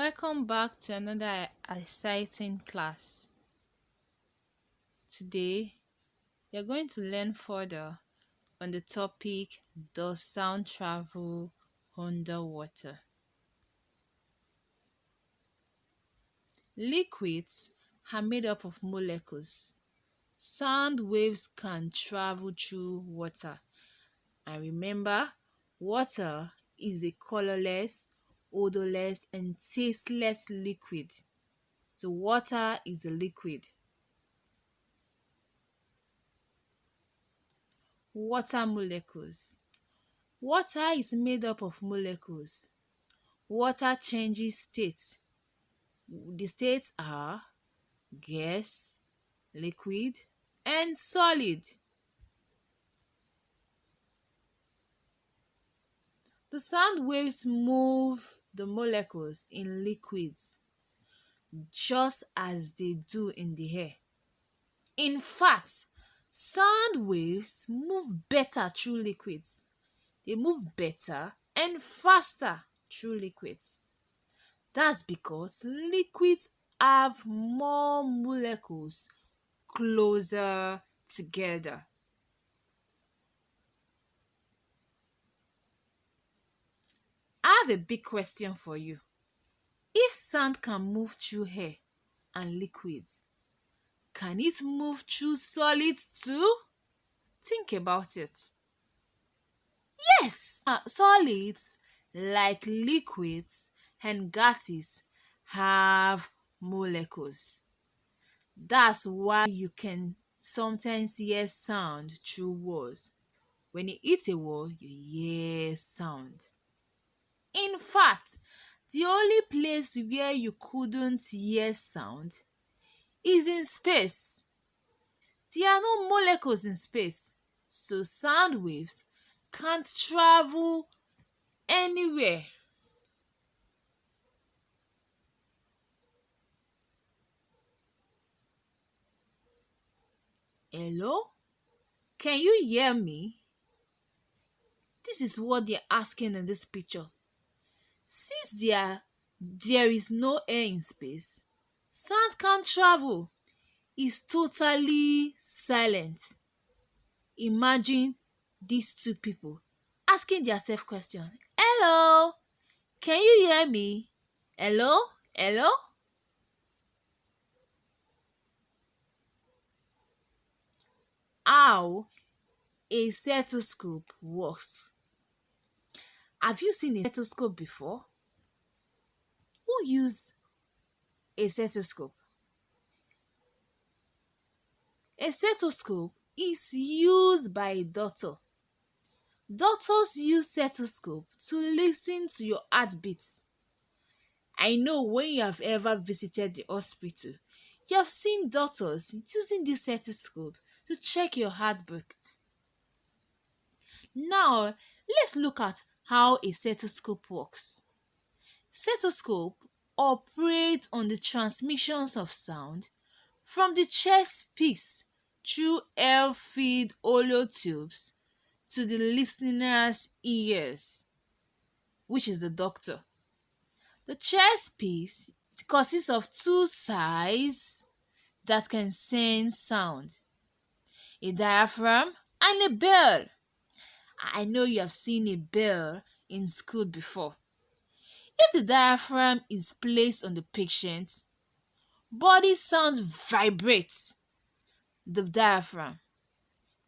Welcome back to another exciting class. Today, we are going to learn further on the topic Does sound travel underwater? Liquids are made up of molecules. Sound waves can travel through water. And remember, water is a colorless, odorless, and tasteless liquid. So water is a liquid. Water molecules. Water is made up of molecules. Water changes states. The states are gas, liquid, and solid. The sound waves move the molecules in liquids just as they do in the air. In fact, sound waves move better through liquids. They move better and faster through liquids. That's because liquids have more molecules closer together. I have a big question for you. If sound can move through air and liquids, can it move through solids too? Think about it. Yes! Solids, like liquids and gases, have molecules. That's why you can sometimes hear sound through walls. When you hit a wall, you hear sound. In fact, the only place where you couldn't hear sound is in space. There are no molecules in space, so sound waves can't travel anywhere. Hello? Can you hear me? This is what they're asking in this picture. Since there is no air in space, sound can't travel. It's totally silent. Imagine these two people asking themselves question. Hello, can you hear me? Hello? Hello? How a stethoscope works. Have you seen a stethoscope before? Who use a stethoscope? A stethoscope is used by a doctor. Doctors use stethoscope to listen to your heartbeat. I know when you have ever visited the hospital, you have seen doctors using this stethoscope to check your heartbeat. Now, let's look at how a stethoscope works. Stethoscope operates on the transmissions of sound from the chest piece through air-filled hollow tubes to the listener's ears, which is the doctor. The chest piece consists of two sides that can sense sound, a diaphragm and a bell. I know you have seen a bell in school before. If the diaphragm is placed on the patient, body sound vibrates the diaphragm,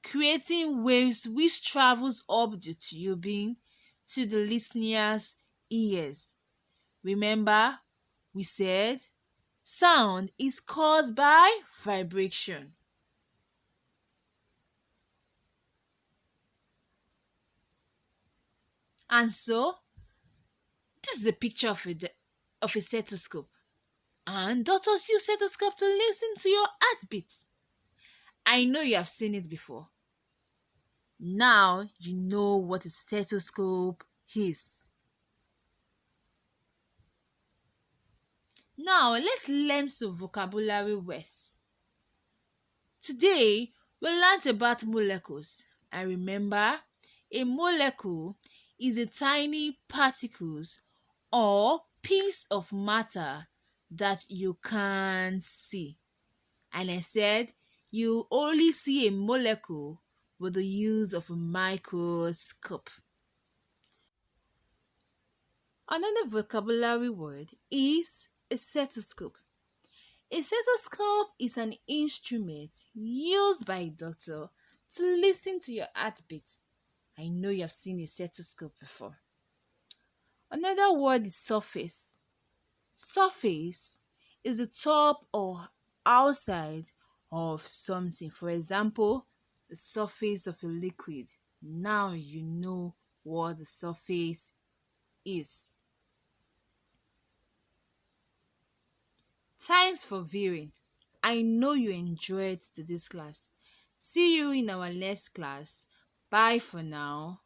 creating waves which travels up the tubing to the listener's ears. Remember, we said sound is caused by vibration. And so, this is a picture of a stethoscope. And doctors use stethoscope to listen to your heartbeat. I know you have seen it before. Now you know what a stethoscope is. Now let's learn some vocabulary words. Today we learned about molecules. And remember, a molecule is a tiny particles or piece of matter that you can't see. And I said, you only see a molecule with the use of a microscope. Another vocabulary word is a stethoscope. A stethoscope is an instrument used by a doctor to listen to your heartbeat. I know you have seen a stethoscope before. Another word is surface. Surface is the top or outside of something. For example, the surface of a liquid. Now you know what the surface is. Thanks for viewing. I know you enjoyed today's class. See you in our next class. Bye for now.